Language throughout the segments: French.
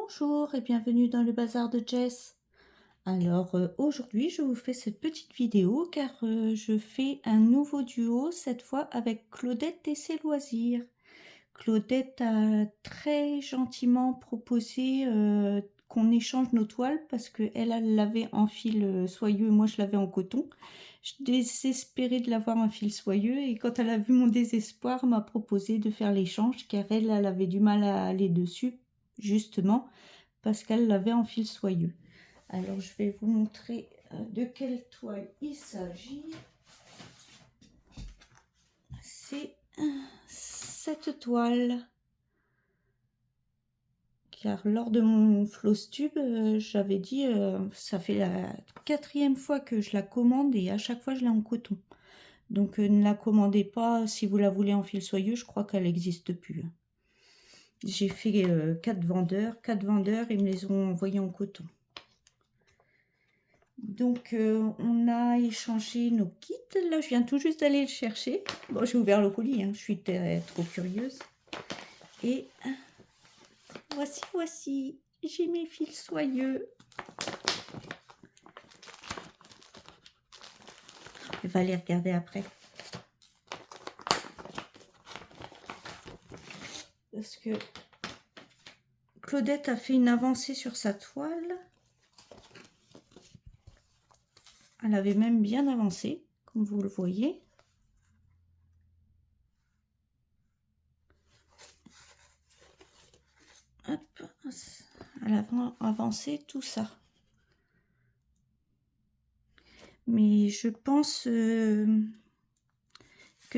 Bonjour et bienvenue dans le bazar de Jess. Alors aujourd'hui je vous fais cette petite vidéo car je fais un nouveau duo cette fois avec Claudette et ses loisirs. Claudette a très gentiment proposé qu'on échange nos toiles parce qu'elle elle l'avait en fil soyeux et moi je l'avais en coton. Je désespérais de l'avoir en fil soyeux et quand elle a vu mon désespoir m'a proposé de faire l'échange car elle avait du mal à aller dessus justement parce qu'elle l'avait en fil soyeux. Alors je vais vous montrer de quelle toile il s'agit. C'est cette toile. Car lors de mon Flosstube, j'avais dit, ça fait la 4e fois que je la commande et à chaque fois je l'ai en coton. Donc ne la commandez pas si vous la voulez en fil soyeux, je crois qu'elle n'existe plus. J'ai fait 4 vendeurs, ils me les ont envoyés en coton. Donc on a échangé nos kits, là je viens tout juste d'aller le chercher. Bon, j'ai ouvert le colis, hein. Je suis trop curieuse. Et voici, j'ai mes fils soyeux. Je vais les regarder après. Parce que Claudette a fait une avancée sur sa toile. Elle avait même bien avancé, comme vous le voyez. Hop, elle a avancé tout ça. Mais je pense que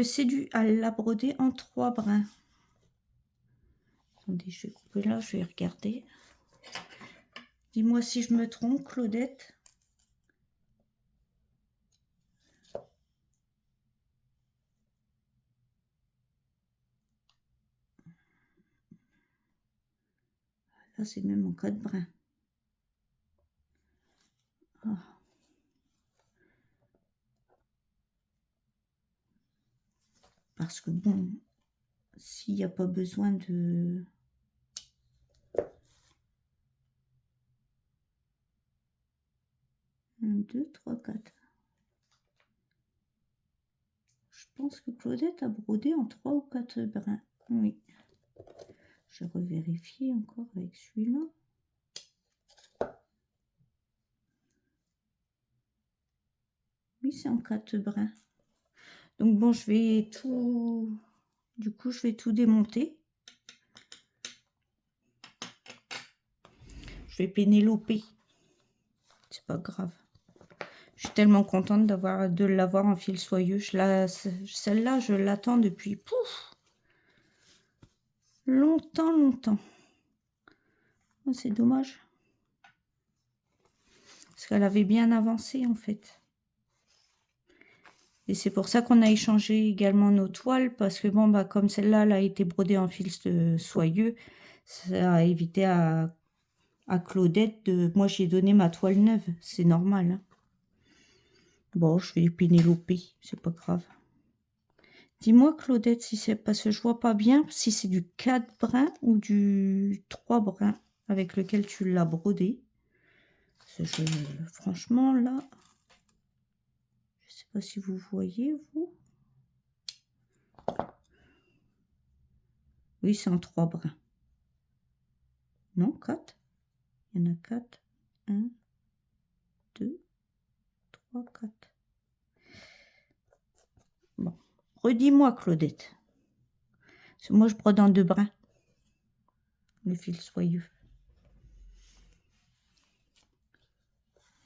c'est dû à la broder en 3 brins. Attendez, je vais couper là, je vais regarder. Dis-moi si je me trompe, Claudette. Là, c'est même en 4 brins. Oh. Parce que bon, s'il n'y a pas besoin de... 1, 2, 3, 4. Je pense que Claudette a brodé en 3 ou 4 brins. Oui. Je vais revérifier encore avec celui-là. Oui, c'est en 4 brins. Donc bon, je vais tout... Du coup, je vais tout démonter. Je vais pénéloper. C'est pas grave. Je suis tellement contente de l'avoir en fil soyeux. Celle-là, je l'attends depuis longtemps. Oh, c'est dommage. Parce qu'elle avait bien avancé en fait. Et c'est pour ça qu'on a échangé également nos toiles. Parce que bon, bah, comme celle-là, elle a été brodée en fil soyeux, ça a évité à Claudette de... Moi, j'ai donné ma toile neuve. C'est normal. Hein. Bon, je vais pénéloper. C'est pas grave. Dis-moi, Claudette, si c'est parce que je vois pas bien si c'est du 4 brins ou du 3 brins avec lequel tu l'as brodé. Franchement, là, je sais pas si vous voyez, vous. Oui, c'est en 3 brins. Non, 4. Il y en a 4. 1, 2, 3, 4. Bon, redis-moi, Claudette. Parce que moi, je brode en 2 brins. Le fil soyeux.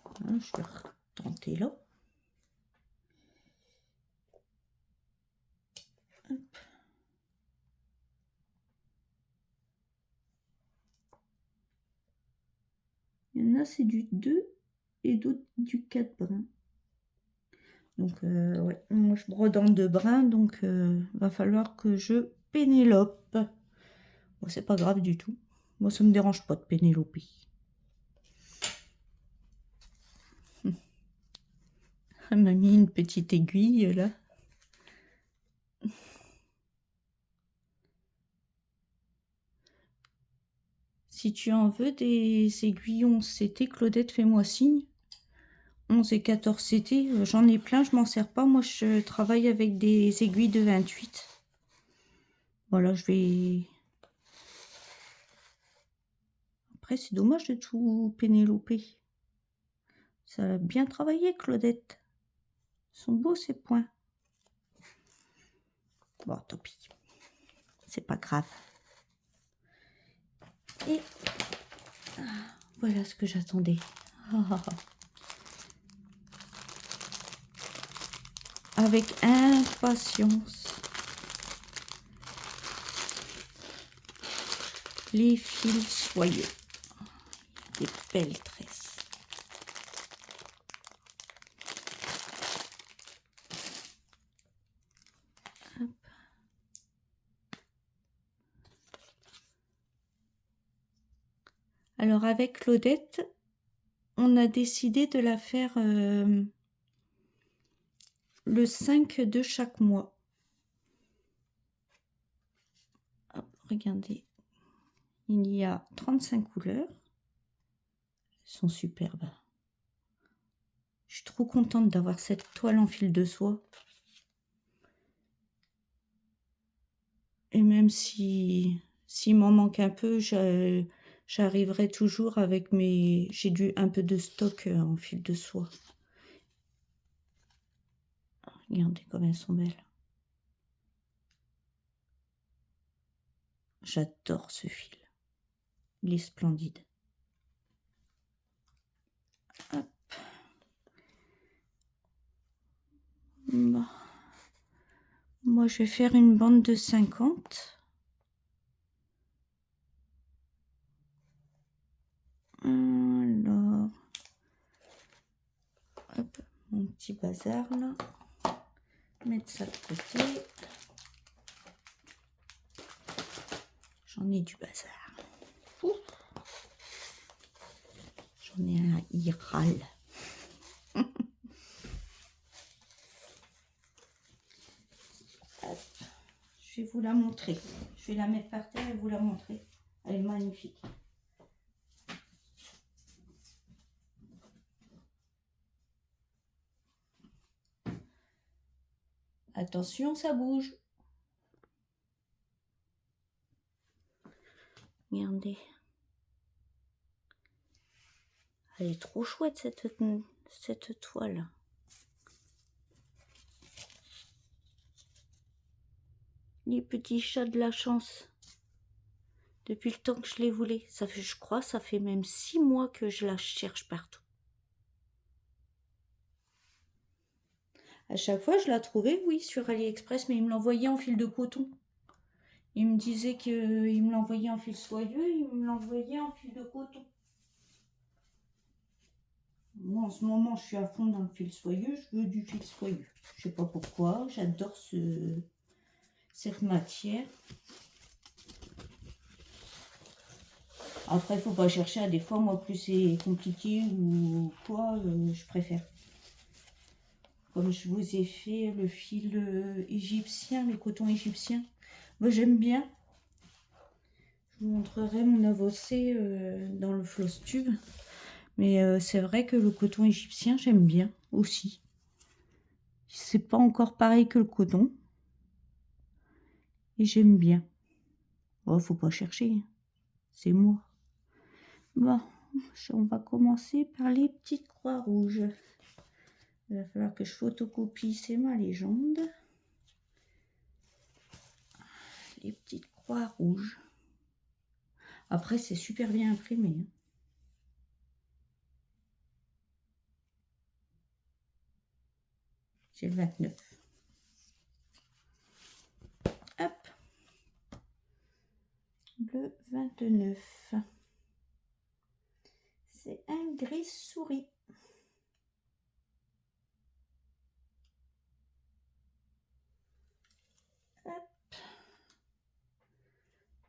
Voilà, je vais retenter là. Hop. Il y en a, c'est du 2 et d'autres du 4 brins. Donc, ouais, moi je brode en 2 brins, donc va falloir que je pénélope. Bon, c'est pas grave du tout. Moi, ça me dérange pas de pénéloper. Elle m'a mis une petite aiguille là. Si tu en veux des aiguilles 11 CT, Claudette, fais-moi signe. 11 et 14 CT, j'en ai plein, je m'en sers pas. Moi, je travaille avec des aiguilles de 28. Voilà, je vais... Après, c'est dommage de tout pénéloper. Ça a bien travaillé, Claudette. Ils sont beaux, ces points. Bon, tant pis. C'est pas grave. Et voilà ce que j'attendais. Avec impatience. Les fils soyeux. Des belles tresses. Hop. Alors avec Claudette, on a décidé de la faire le 5 de chaque mois. Hop, regardez, il y a 35 couleurs. Elles sont superbes. Je suis trop contente d'avoir cette toile en fil de soie. Et même s'il m'en manque un peu, j'arriverai toujours avec mes... J'ai un peu de stock en fil de soie. Regardez comme elles sont belles. J'adore ce fil. Il est splendide. Hop. Bon. Moi, je vais faire une bande de 50. Alors, hop, mon petit bazar là. Mettre ça de côté. J'en ai du bazar. Ouh. J'en ai un, il râle. Je vais vous la montrer. Je vais la mettre par terre et vous la montrer. Elle est magnifique. Attention, ça bouge. Regardez. Elle est trop chouette cette toile. Les petits chats de la chance. Depuis le temps que je les voulais. Ça fait, je crois, ça fait même 6 mois que je la cherche partout. À chaque fois, je la trouvais, oui, sur AliExpress, mais il me l'envoyait en fil de coton. Il me disait qu'il me l'envoyait en fil soyeux, il me l'envoyait en fil de coton. Moi, en ce moment, je suis à fond dans le fil soyeux, je veux du fil soyeux. Je sais pas pourquoi, j'adore cette matière. Après, il faut pas chercher. Des fois, moi, plus c'est compliqué ou quoi, je préfère. Comme je vous ai fait le fil égyptien, le coton égyptien. Moi, j'aime bien. Je vous montrerai mon avancée dans le floss tube. Mais c'est vrai que le coton égyptien, j'aime bien aussi. C'est pas encore pareil que le coton. Et j'aime bien. Oh, faut pas chercher. C'est moi. Bon, on va commencer par les petites croix rouges. Il va falloir que je photocopie, c'est ma légende. Les petites croix rouges. Après, c'est super bien imprimé. Hein. J'ai le 29. Hop. Le 29. C'est un gris souris. Hop.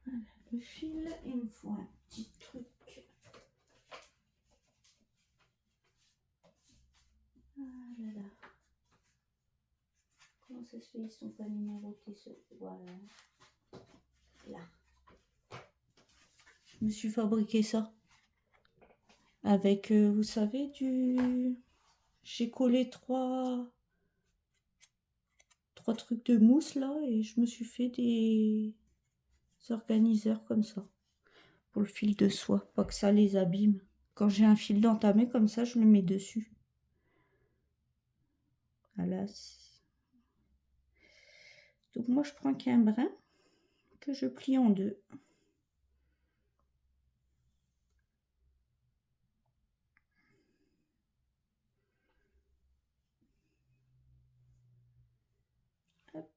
Voilà, le fil, il me faut un petit truc. Ah là là. Comment ça se fait, ils sont pas numérotés ceux. Voilà. Là. Je me suis fabriqué ça. Avec, vous savez, j'ai collé trois trucs de mousse là et je me suis fait des organiseurs comme ça. Pour le fil de soie, pas que ça les abîme. Quand j'ai un fil d'entamé comme ça, je le mets dessus. Voilà. Donc moi je prends qu'un brin que je plie en deux. Hop.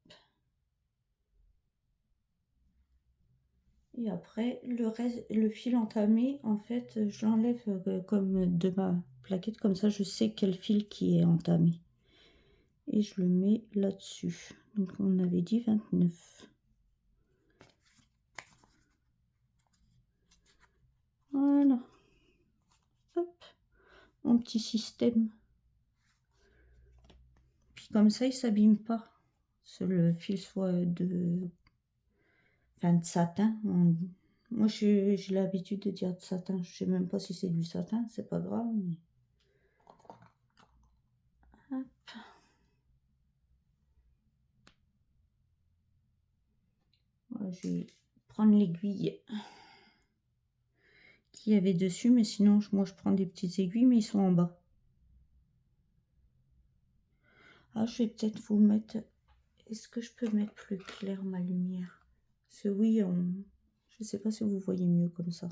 Et après le reste, le fil entamé, en fait, je l'enlève comme de ma plaquette, comme ça je sais quel fil qui est entamé. Et je le mets là-dessus. Donc on avait dit 29. Voilà. Hop. Mon petit système. Puis comme ça, il s'abîme pas. Que le fil soit de satin. Moi, j'ai l'habitude de dire de satin. Je sais même pas si c'est du satin. C'est pas grave. Mais... Hop. Voilà, je vais prendre l'aiguille qu'il y avait dessus. Mais sinon, moi, je prends des petites aiguilles, mais ils sont en bas. Ah, je vais peut-être vous mettre... Est-ce que je peux mettre plus clair ma lumière? Parce que oui, je sais pas si vous voyez mieux comme ça.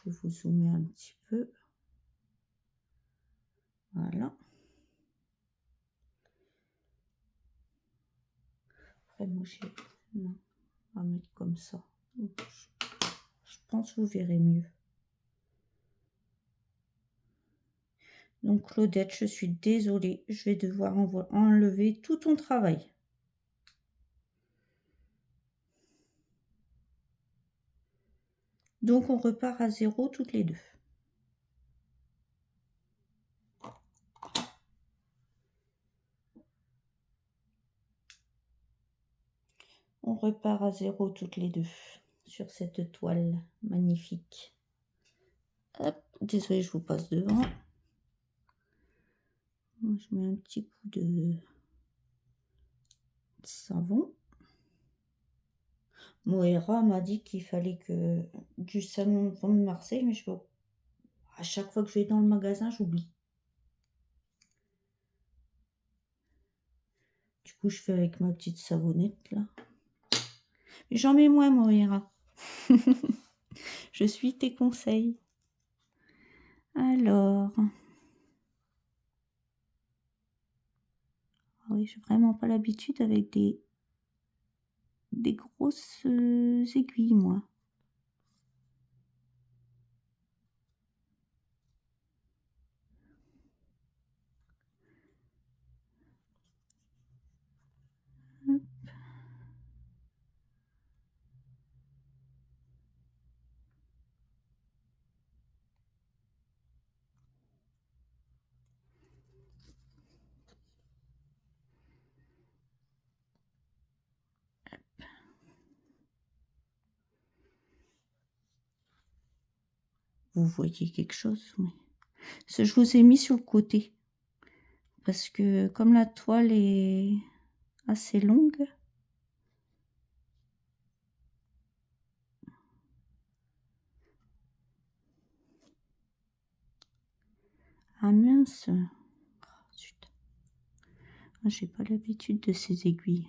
Je vais vous zoomer un petit peu. Voilà. Après, moi, non, on va mettre comme ça. Je pense que vous verrez mieux. Donc, Claudette, je suis désolée. Je vais devoir enlever tout ton travail. Donc, on repart à 0 toutes les deux. On repart à 0 toutes les deux sur cette toile magnifique. Hop, désolée, je vous passe devant. Moi, je mets un petit coup de savon. Moira m'a dit qu'il fallait que du savon de Marseille, mais je vois. À chaque fois que je vais dans le magasin, j'oublie. Du coup, je fais avec ma petite savonnette là. J'en mets moins, Moira. Je suis tes conseils. Alors. Ah oui, j'ai vraiment pas l'habitude avec des grosses aiguilles, moi. Hop. Vous voyez quelque chose, oui. Je vous ai mis sur le côté. Parce que comme la toile est assez longue. Ah mince. Oh, zut. Ah, j'ai pas l'habitude de ces aiguilles.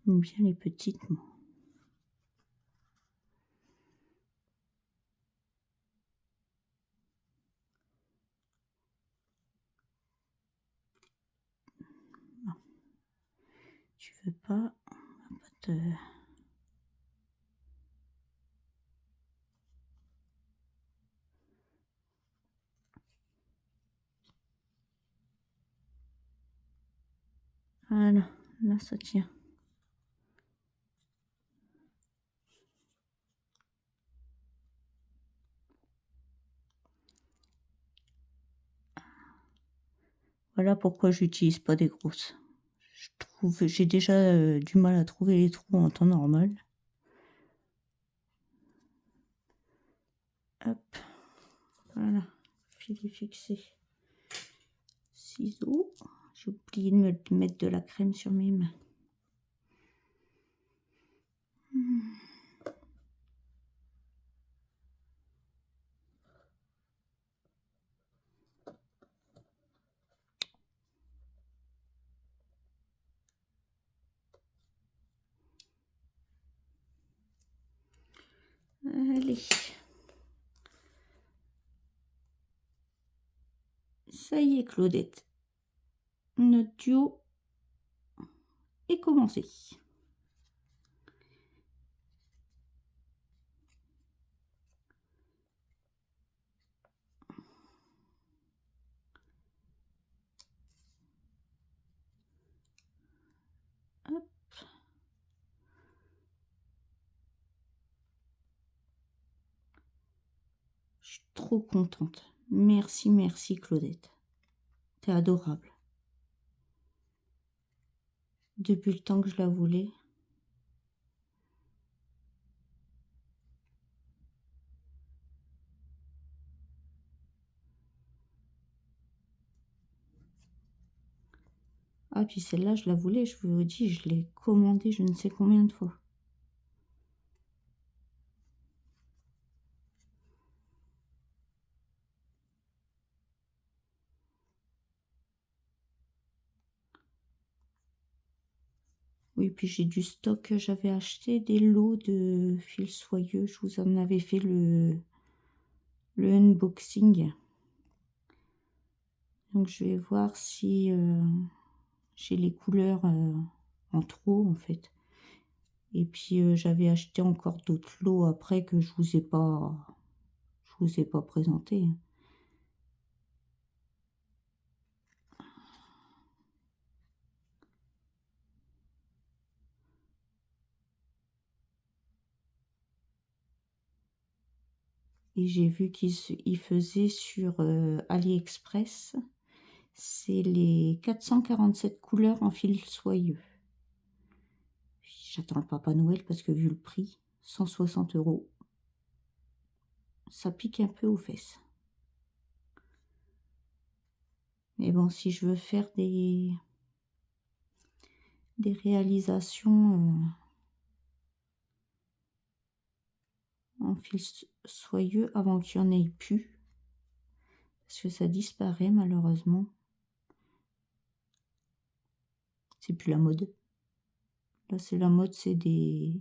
J'aime bien les petites, moi. Non. Tu veux pas, on va pas te... Voilà, là ça tient. Voilà pourquoi j'utilise pas des grosses. J'ai déjà du mal à trouver les trous en temps normal. Hop, voilà, filet fixé. Ciseaux. J'ai oublié de me mettre de la crème sur mes mains. Allez. Ça y est, Claudette. Notre duo est commencé. Hop. Je suis trop contente. Merci, merci, Claudette. T'es adorable. Depuis le temps que je la voulais. Ah, puis celle-là, je la voulais, je vous dis, je l'ai commandée je ne sais combien de fois. Oui, puis j'ai du stock. J'avais acheté des lots de fils soyeux. Je vous en avais fait le unboxing. Donc, je vais voir si j'ai les couleurs en trop, en fait. Et puis, j'avais acheté encore d'autres lots après que je vous ai pas présenté. Et j'ai vu qu'ils faisaient sur AliExpress. C'est les 447 couleurs en fil soyeux. J'attends le Papa Noël parce que vu le prix, 160 €, ça pique un peu aux fesses. Mais bon, si je veux faire des réalisations en fil soyeux avant qu'il n'y en ait plus, parce que ça disparaît malheureusement. C'est plus la mode. Là, c'est la mode, c'est des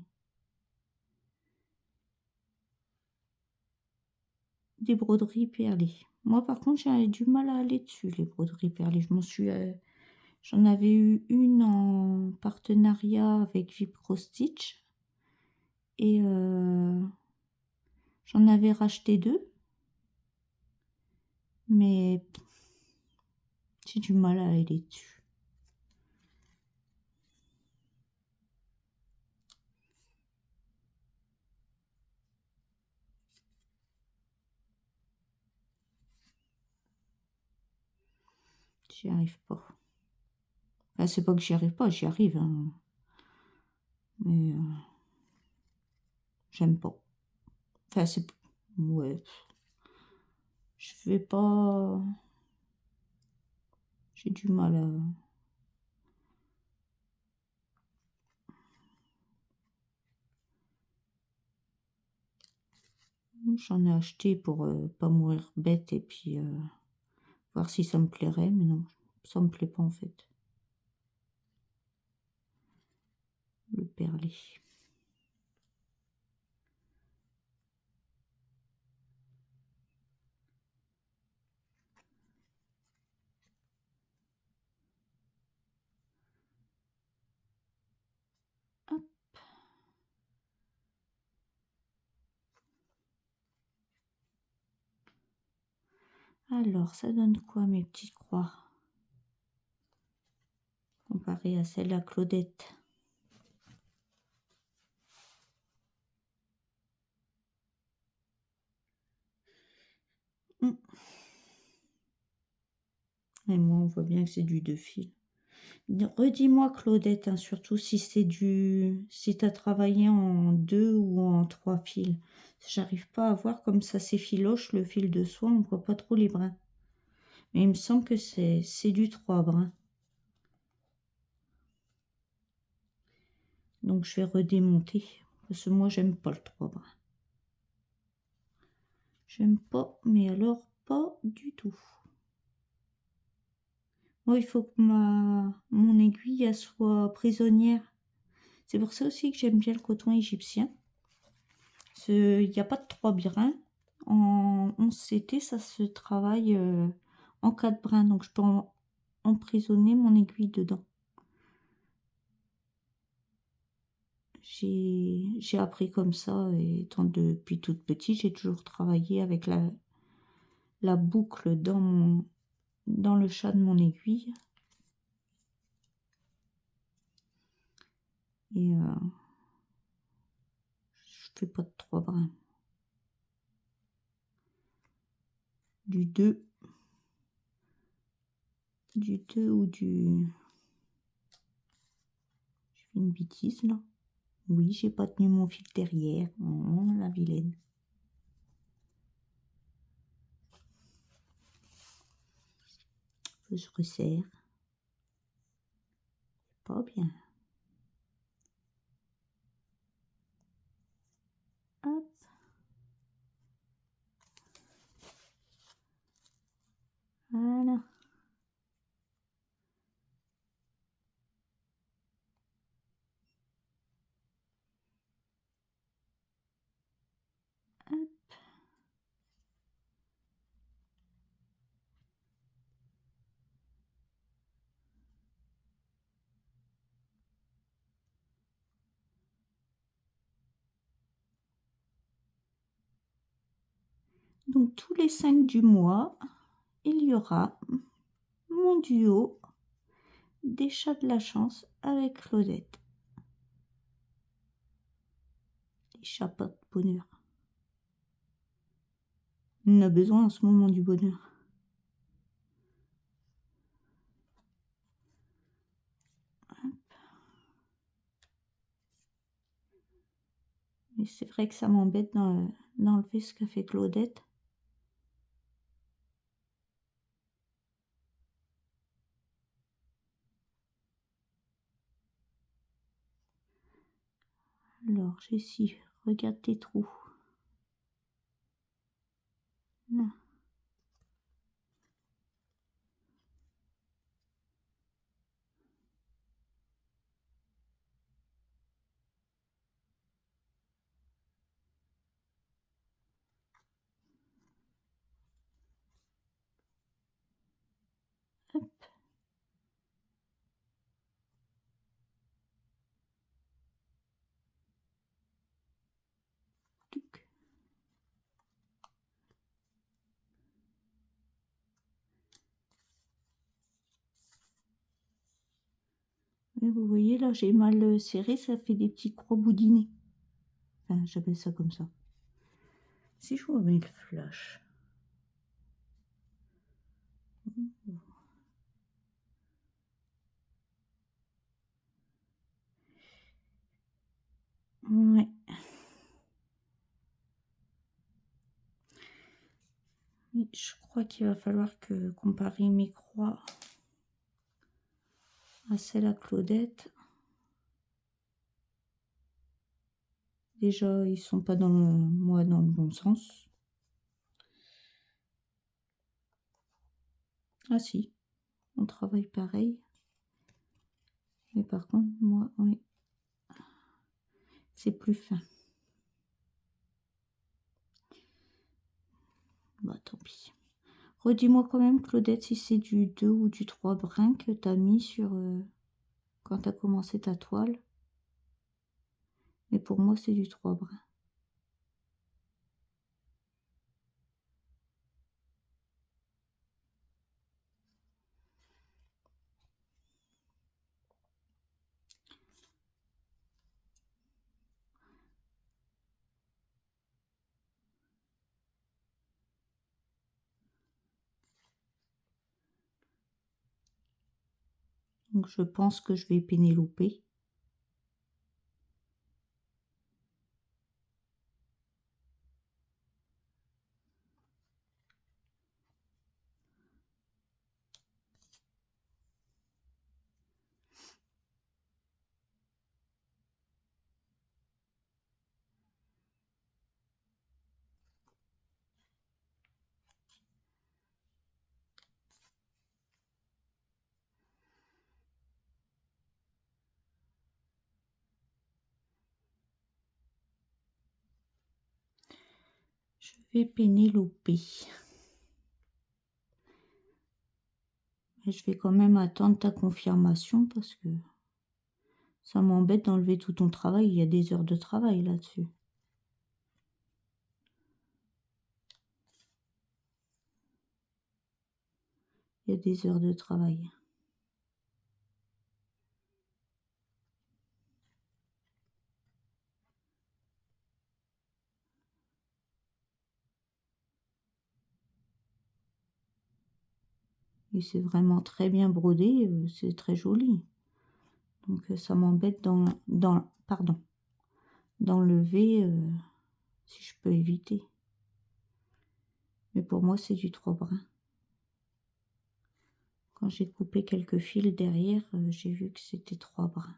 broderies perlées. Moi, par contre, j'ai du mal à aller dessus, les broderies perlées. J'en avais eu une en partenariat avec Vipro Stitch. Et j'en avais racheté 2. Mais j'ai du mal à aller dessus. J'y arrive pas. Enfin, c'est pas que j'y arrive pas, j'y arrive. Hein. Mais j'aime pas. Enfin, c'est... Ouais. Je vais pas... J'ai du mal à... J'en ai acheté pour pas mourir bête et puis voir si ça me plairait. Mais non, ça me plaît pas en fait. Le perlé. Hop. Alors, ça donne quoi mes petites croix comparé à celle à Claudette? Et moi, on voit bien que c'est du 2 fils. Redis-moi, Claudette, hein, surtout si c'est si tu as travaillé en 2 ou en 3 fils. J'arrive pas à voir comme ça s'effiloche le fil de soie, on voit pas trop les brins. Mais il me semble que c'est du 3 brins. Donc je vais redémonter. Parce que moi, j'aime pas le 3 brins. J'aime pas, mais alors pas du tout. Moi, il faut que mon aiguille elle soit prisonnière. C'est pour ça aussi que j'aime bien le coton égyptien. Il n'y a pas de 3 brins. En 11 CT, ça se travaille en 4 brins. Donc je peux emprisonner mon aiguille dedans. J'ai appris comme ça, et étant depuis toute petite, j'ai toujours travaillé avec la boucle dans le chat de mon aiguille. Et je fais pas de 3 brins. Du 2 ou du... Je fais une bêtise là. Oui, j'ai pas tenu mon fil derrière. Oh, la vilaine. Je resserre. Pas bien. Hop. Voilà. Hop. Donc tous les 5 du mois, il y aura mon duo des chats de la chance avec Claudette. Les chats pas de bonheur. On a besoin en ce moment du bonheur. Hop. Mais c'est vrai que ça m'embête d'enlever ce qu'a fait Claudette. Alors, Jessie, regarde tes trous. Là. Hop. Touc. Et vous voyez, là, j'ai mal serré, ça fait des petits croix boudinés. Enfin, j'appelle ça comme ça. Si je vous mets le flash. Ouais. Oui, je crois qu'il va falloir comparer mes croix à celle à Claudette. Déjà, ils sont pas dans le bon sens. Ah si, on travaille pareil. Mais par contre, moi, oui, c'est plus fin. Bah tant pis. Redis-moi quand même, Claudette, si c'est du 2 ou du 3 brins que tu as mis sur quand tu as commencé ta toile. Mais pour moi, c'est du 3 brins. Donc je pense que je vais pénéloper. Je vais pénéloper. Mais je vais quand même attendre ta confirmation parce que ça m'embête d'enlever tout ton travail. Il y a des heures de travail là-dessus. Il y a des heures de travail. Et c'est vraiment très bien brodé, c'est très joli. Donc ça m'embête d'enlever si je peux éviter. Mais pour moi c'est du 3 brins. Quand j'ai coupé quelques fils derrière, j'ai vu que c'était 3 brins.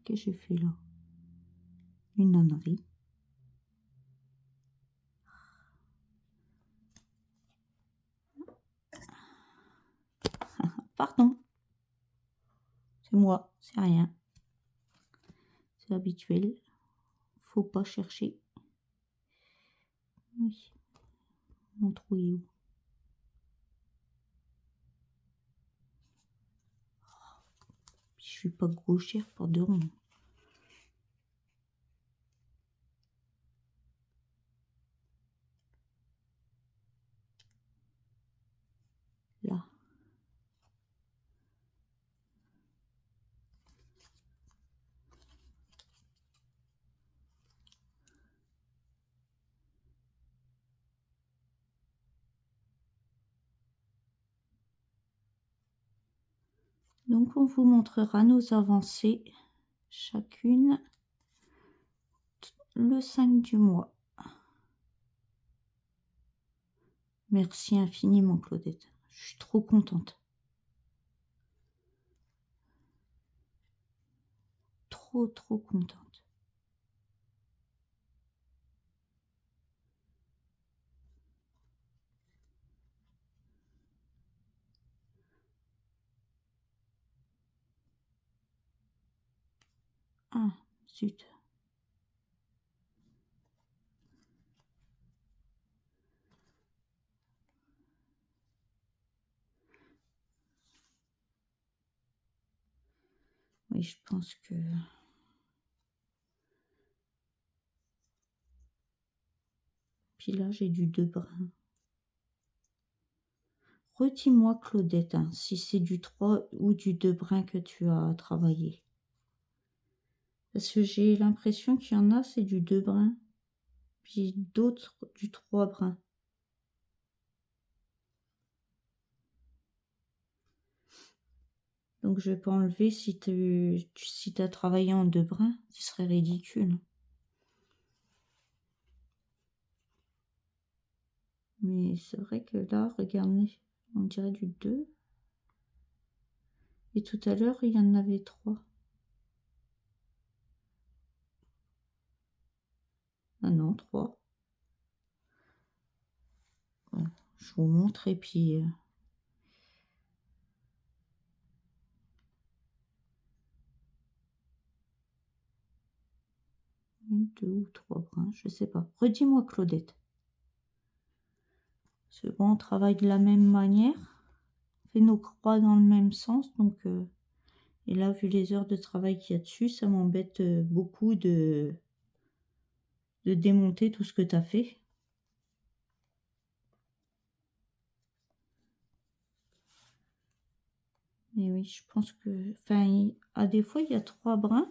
Qu'est-ce que j'ai fait là? Une ânerie. Pardon. C'est moi, c'est rien. C'est habituel. Faut pas chercher. Oui. Mon trou est où? Je suis pas gauchère pour 2 ronds. Là. Donc on vous montrera nos avancées chacune le 5 du mois. Merci infiniment Claudette. Je suis trop contente. Trop contente. Ah, zut. Oui, je pense que... Puis là, j'ai du 2 brins. Redis-moi, Claudette, hein, si c'est du 3 ou du 2 brins que tu as travaillé. Parce que j'ai l'impression qu'il y en a, c'est du 2 brins. Puis d'autres, du 3 brins. Donc je vais pas enlever si tu as travaillé en 2 brins. Ce serait ridicule. Mais c'est vrai que là, regardez, on dirait du 2. Et tout à l'heure, il y en avait 3. Ah non, 3. Bon, je vous montre et puis... 2 ou 3 brins, je sais pas. Redis-moi, Claudette. C'est bon, on travaille de la même manière. On fait nos croix dans le même sens. Donc, et là, vu les heures de travail qu'il y a dessus, ça m'embête beaucoup de démonter tout ce que tu as fait. Mais oui, je pense que... Enfin, à des fois, il y a 3 brins.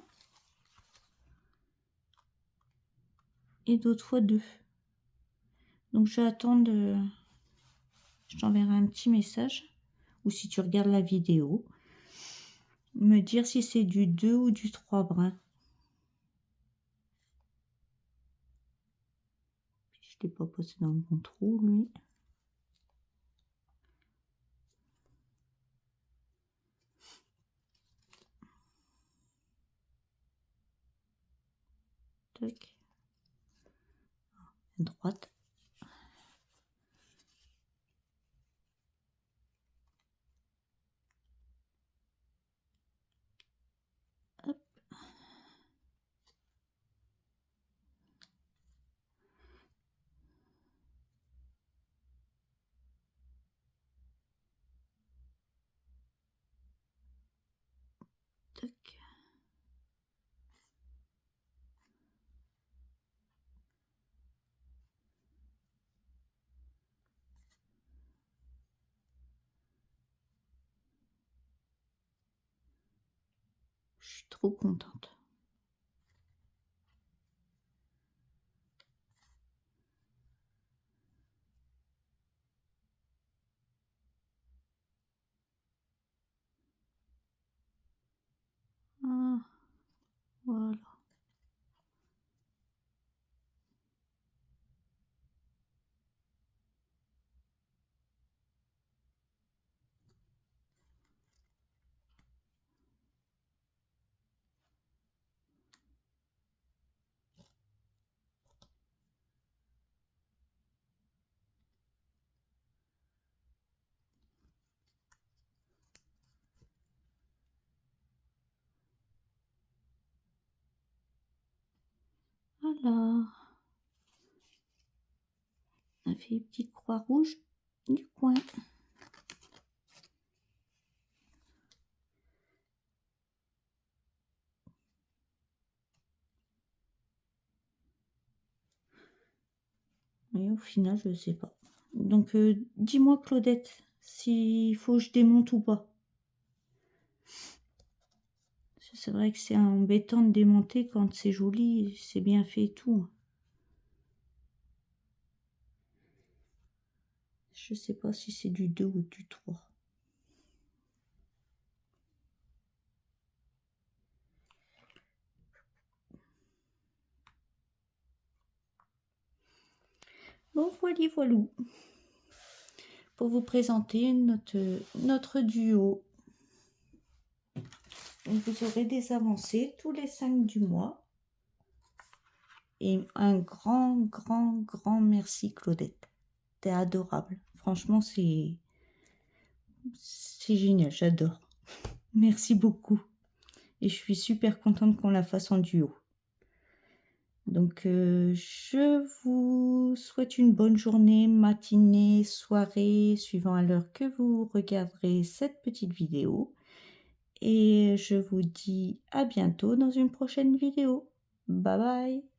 Et d'autres fois 2. Donc, je vais Je t'enverrai un petit message, ou si tu regardes la vidéo, me dire si c'est du 2 ou du 3 brins. Je l'ai pas posé dans le bon trou, lui. Tac. À droite. Hop. Tac. Je suis trop contente. Ah, voilà. Voilà. On a fait une petite croix rouge du coin. Mais au final, je ne sais pas. Donc, dis-moi, Claudette, s'il faut que je démonte ou pas. C'est vrai que c'est embêtant de démonter quand c'est joli, c'est bien fait et tout. Je sais pas si c'est du 2 ou du 3. Bon, voilou. Pour vous présenter notre duo. Vous aurez des avancées tous les 5 du mois. Et un grand merci, Claudette. T'es adorable. Franchement, c'est génial, j'adore. Merci beaucoup. Et je suis super contente qu'on la fasse en duo. Donc, je vous souhaite une bonne journée, matinée, soirée, suivant à l'heure que vous regarderez cette petite vidéo. Et je vous dis à bientôt dans une prochaine vidéo. Bye bye!